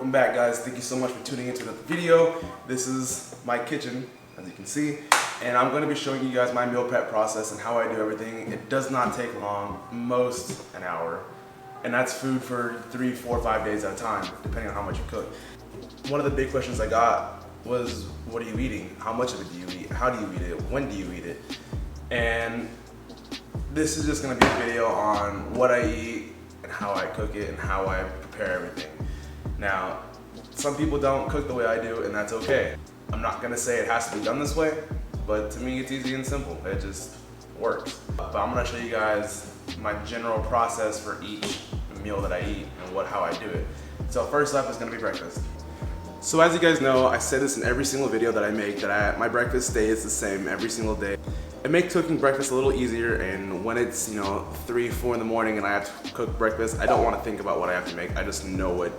Welcome back, guys. Thank you so much for tuning into the video. This is my kitchen, as you can see, and I'm going to be showing you guys my meal prep process and how I do everything. It does not take long, most an hour, and that's food for 3, 4, 5 days at a time, depending on how much you cook. One of the big questions I got was, what are you eating? How much of it do you eat? How do you eat it? When do you eat it? And this is just going to be a video on what I eat and how I cook it and how I prepare everything. Now, some people don't cook the way I do, and that's okay. I'm not gonna say it has to be done this way, but to me it's easy and simple. It just works. But I'm gonna show you guys my general process for each meal that I eat and how I do it. So first up is gonna be breakfast. So as you guys know, I say this in every single video that I make, that my breakfast stays the same every single day. It makes cooking breakfast a little easier, and when it's 3, 4 in the morning and I have to cook breakfast, I don't want to think about what I have to make. I just know what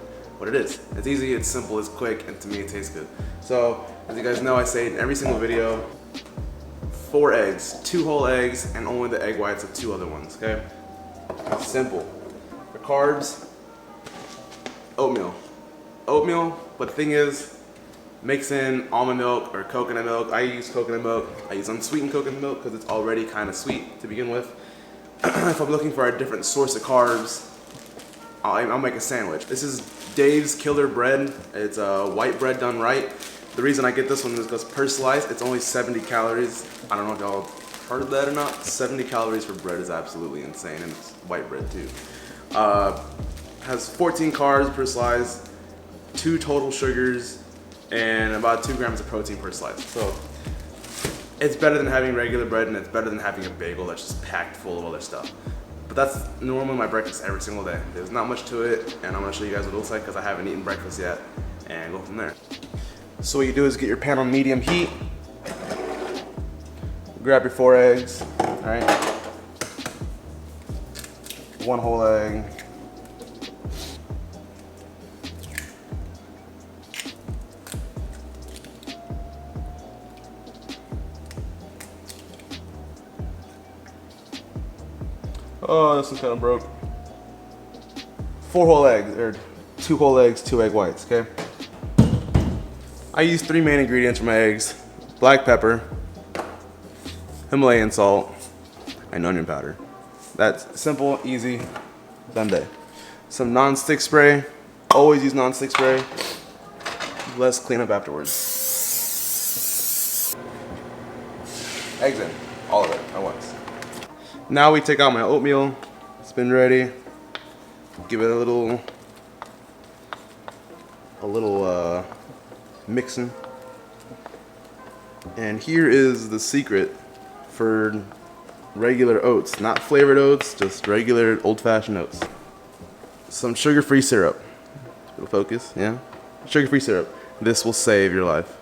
it is. It's easy, it's simple, it's quick, and to me it tastes good. So as you guys know, I say in every single video, 4 eggs, 2 whole eggs, and only the egg whites of 2 other ones, okay? Simple. For carbs, oatmeal. Oatmeal, but the thing is, mix in almond milk or coconut milk. I use coconut milk. I use unsweetened coconut milk because it's already kind of sweet to begin with. If I'm looking for a different source of carbs, I'll make a sandwich. This is Dave's Killer Bread. It's white bread done right. The reason I get this one is because per slice, it's only 70 calories. I don't know if y'all heard of that or not. 70 calories for bread is absolutely insane, and it's white bread too. Has 14 carbs per slice, 2 total sugars, and about 2 grams of protein per slice. So it's better than having regular bread, and it's better than having a bagel that's just packed full of other stuff. But that's normally my breakfast every single day. There's not much to it, and I'm gonna show you guys what it looks like because I haven't eaten breakfast yet, and go from there. So what you do is get your pan on medium heat, grab your 4 eggs, all right? 1 whole egg, oh, this one kind of broke. 4 whole eggs, or 2 whole eggs, 2 egg whites, okay? I use 3 main ingredients for my eggs: black pepper, Himalayan salt, and onion powder. That's simple, easy, done day. Some non-stick spray. Always use non-stick spray. Less cleanup afterwards. Eggs in, all of it at once. Now we take out my oatmeal. It's been ready. Give it a little mixing. And here is the secret for regular oats, not flavored oats, just regular old-fashioned oats. Some sugar-free syrup. It'll focus, yeah. Sugar-free syrup. This will save your life.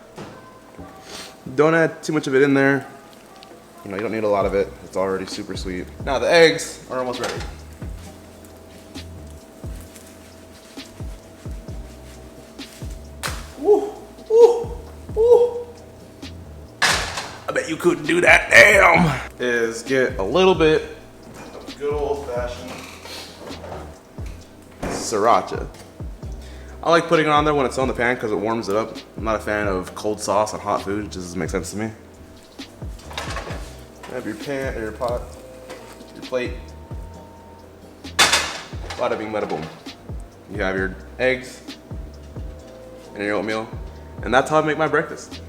Don't add too much of it in there. You don't need a lot of it. It's already super sweet. Now the eggs are almost ready. Woo, woo, woo. I bet you couldn't do that, damn. Is get a little bit of good old-fashioned sriracha. I like putting it on there when it's on the pan because it warms it up. I'm not a fan of cold sauce on hot food. It just doesn't make sense to me. Grab your pan, or your pot, your plate. Bada bing, bada boom. You have your eggs and your oatmeal, and that's how I make my breakfast.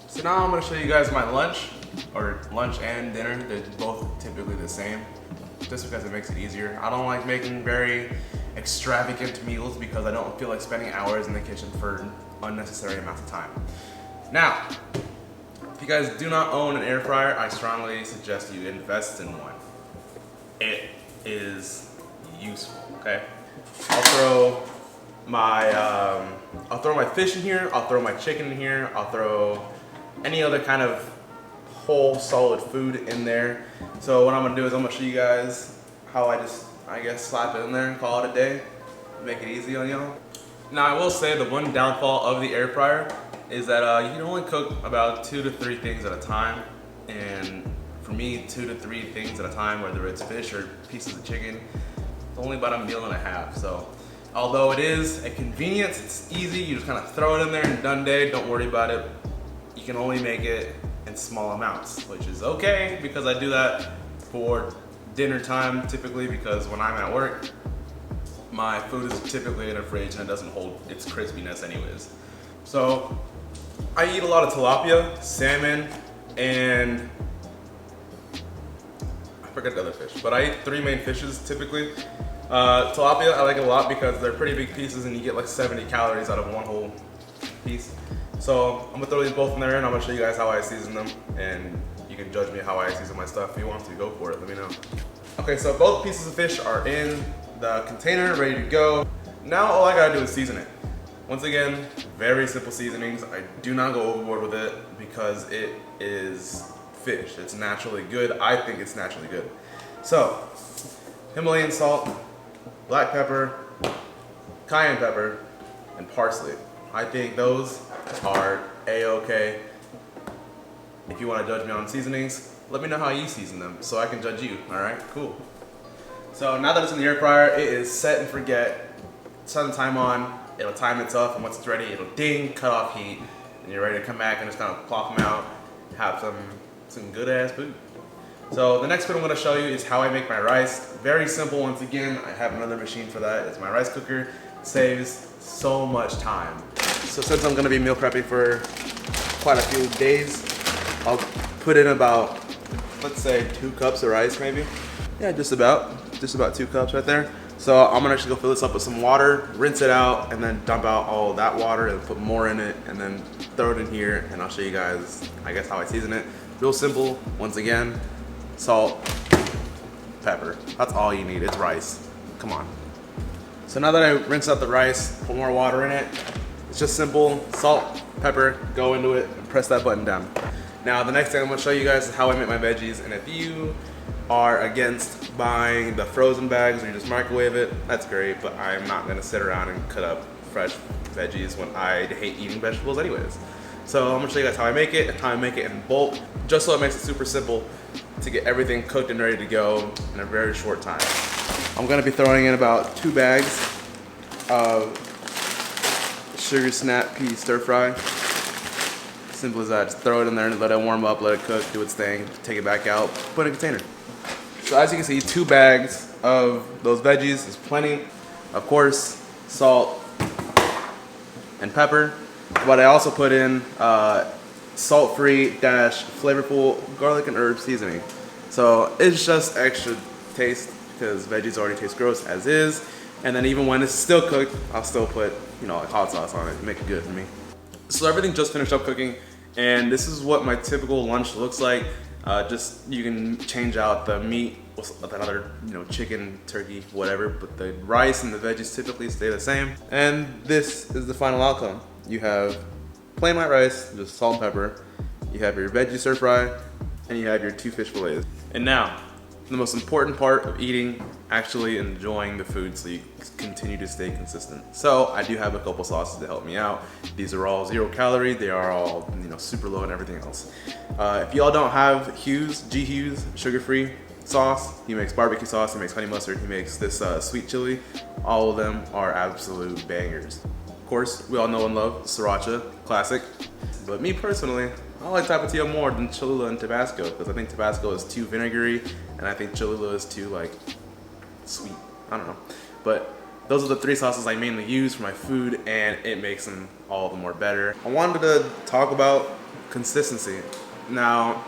So now I'm gonna show you guys my lunch, or lunch and dinner. They're both typically the same, just because it makes it easier. I don't like making very extravagant meals because I don't feel like spending hours in the kitchen for unnecessary amounts of time. Now, if you guys do not own an air fryer, I strongly suggest you invest in one. It is useful, okay? I'll throw my fish in here, I'll throw my chicken in here, I'll throw any other kind of whole solid food in there. So what I'm gonna do is I'm gonna show you guys how I guess slap it in there and call it a day. Make it easy on y'all. Now I will say the one downfall of the air fryer is that you can only cook about 2 to 3 things at a time, and for me 2 to 3 things at a time, whether it's fish or pieces of chicken, it's only about a meal and a half. So Although it is a convenience, it's easy, you just kind of throw it in there and done day, don't worry about it. You can only make it in small amounts, which is okay because I do that for dinner time typically, because when I'm at work, my food is typically in a fridge and it doesn't hold its crispiness anyways. So I eat a lot of tilapia, salmon, and I forget the other fish, but I eat 3 main fishes typically. Tilapia, I like it a lot because they're pretty big pieces and you get like 70 calories out of one whole piece. So I'm gonna throw these both in there and I'm gonna show you guys how I season them, and you can judge me how I season my stuff. If you want to, go for it, let me know. Okay, so both pieces of fish are in the container, ready to go. Now all I gotta do is season it. Once again, very simple seasonings. I do not go overboard with it because it is fish. It's naturally good. I think it's naturally good. So, Himalayan salt, black pepper, cayenne pepper, and parsley. I think those are a-okay. If you want to judge me on seasonings, let me know how you season them so I can judge you. Alright, cool. So now that it's in the air fryer, it is set and forget. Set the time on, it'll time itself, and once it's ready, it'll ding, cut off heat, and you're ready to come back and just kind of plop them out, have some good ass food. So the next bit I'm going to show you is how I make my rice. Very simple. Once again, I have another machine for that. It's my rice cooker. It saves so much time. So since I'm going to be meal prepping for quite a few days, I'll put in about, let's say 2 cups of rice maybe. Yeah, just about 2 cups right there. So I'm gonna actually go fill this up with some water, rinse it out, and then dump out all that water and put more in it, and then throw it in here, and I'll show you guys, I guess, how I season it. Real simple. Once again, salt, pepper. That's all you need. It's rice. Come on. So now that I rinsed out the rice, put more water in it, it's just simple. Salt, pepper, go into it, and press that button down. Now the next thing I'm gonna show you guys is how I make my veggies, and if you are against buying the frozen bags or you just microwave it, that's great, but I'm not gonna sit around and cut up fresh veggies when I hate eating vegetables anyways. So I'm gonna show you guys how I make it and how I make it in bulk, just so it makes it super simple to get everything cooked and ready to go in a very short time. I'm gonna be throwing in about 2 bags of sugar snap pea stir fry. Simple as that. Just throw it in there and let it warm up, let it cook, do its thing, take it back out, put it in a container. So as you can see, 2 bags of those veggies is plenty. Of course, salt and pepper, but I also put in salt-free / flavorful garlic and herb seasoning. So it's just extra taste because veggies already taste gross as is. And then even when it's still cooked, I'll still put, you know, like hot sauce on it to make it good for me. So everything just finished up cooking, and this is what my typical lunch looks like. Just you can change out the meat with another, you know, chicken, turkey, whatever, but the rice and the veggies typically stay the same. And this is the final outcome. You have plain white rice, just salt and pepper. You have your veggie stir fry, and you have your 2 fish fillets. And now, the most important part of eating, actually enjoying the food so you continue to stay consistent. So I do have a couple sauces to help me out. These are all 0 calorie. They are all, you know, super low and everything else. If y'all don't have G. Hughes sugar-free sauce, he makes barbecue sauce, he makes honey mustard, he makes this sweet chili. All of them are absolute bangers. Of course, we all know and love sriracha, classic. But me personally, I like Tapatio more than Cholula and Tabasco because I think Tabasco is too vinegary and I think Cholula is too like sweet. I don't know. But those are the 3 sauces I mainly use for my food, and it makes them all the more better. I wanted to talk about consistency. Now,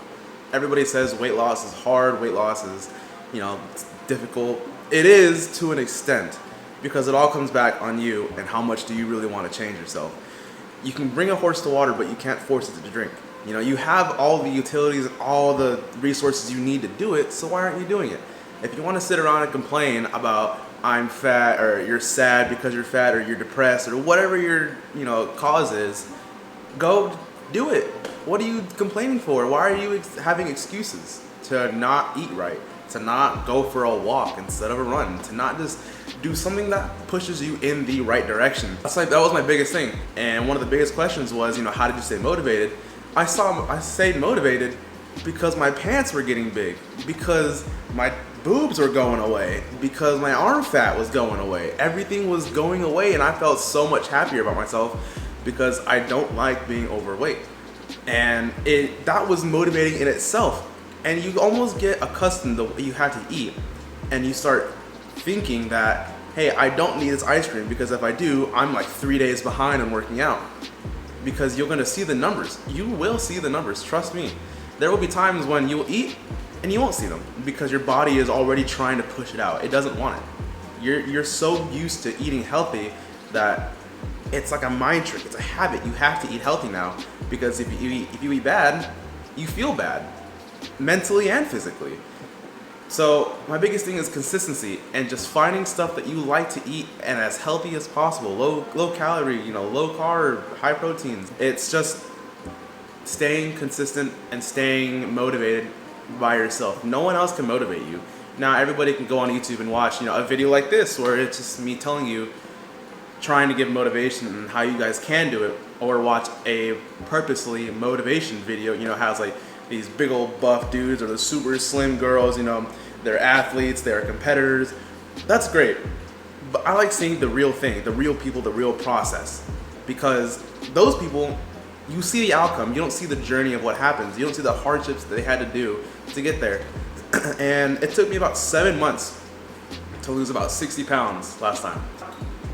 everybody says weight loss is hard, weight loss is, you know, it's difficult. It is to an extent because it all comes back on you and how much do you really want to change yourself. You can bring a horse to water, but you can't force it to drink. You know, you have all the utilities and all the resources you need to do it, so why aren't you doing it? If you want to sit around and complain about I'm fat, or you're sad because you're fat, or you're depressed, or whatever your, you know, cause is, go do it. What are you complaining for? Why are you having excuses to not eat right, to not go for a walk instead of a run, to not just do something that pushes you in the right direction? That's like, that was my biggest thing. And one of the biggest questions was, you know, how did you stay motivated? I stayed motivated because my pants were getting big, because my boobs were going away, because my arm fat was going away. Everything was going away, and I felt so much happier about myself because I don't like being overweight. And that was motivating in itself. And you almost get accustomed to what you have to eat, and you start thinking that, hey, I don't need this ice cream, because if I do, I'm like 3 days behind on working out. Because you're gonna see the numbers. You will see the numbers, trust me. There will be times when you'll eat and you won't see them because your body is already trying to push it out. It doesn't want it. You're so used to eating healthy that it's like a mind trick. It's a habit. You have to eat healthy now, because if you eat bad, you feel bad, mentally and physically. So my biggest thing is consistency, and just finding stuff that you like to eat and as healthy as possible, low calorie, low carb, high proteins. It's just staying consistent and staying motivated by yourself. No one else can motivate you. Now everybody can go on YouTube and watch a video like this, where it's just me telling you, trying to give motivation and how you guys can do it, or watch a purposely motivation video, has like these big old buff dudes or the super slim girls, they're athletes, they're competitors. That's great. But I like seeing the real thing, the real people, the real process. Because those people, you see the outcome, you don't see the journey of what happens. You don't see the hardships that they had to do to get there. And it took me about 7 months to lose about 60 pounds last time.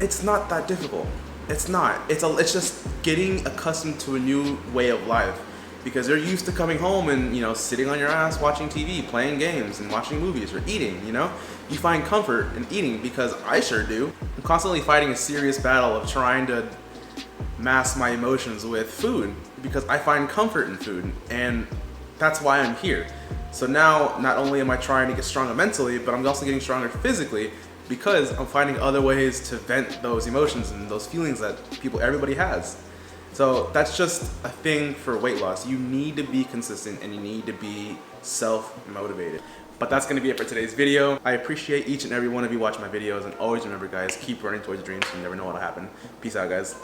It's not that difficult. It's not. It's just getting accustomed to a new way of life. Because they're used to coming home and, sitting on your ass watching TV, playing games and watching movies or eating, You find comfort in eating, because I sure do. I'm constantly fighting a serious battle of trying to mask my emotions with food, because I find comfort in food, and that's why I'm here. So now, not only am I trying to get stronger mentally, but I'm also getting stronger physically, because I'm finding other ways to vent those emotions and those feelings that everybody has. So that's just a thing for weight loss. You need to be consistent, and you need to be self-motivated. But that's gonna be it for today's video. I appreciate each and every one of you watching my videos, and always remember, guys, keep running towards your dreams. You never know what'll happen. Peace out, guys.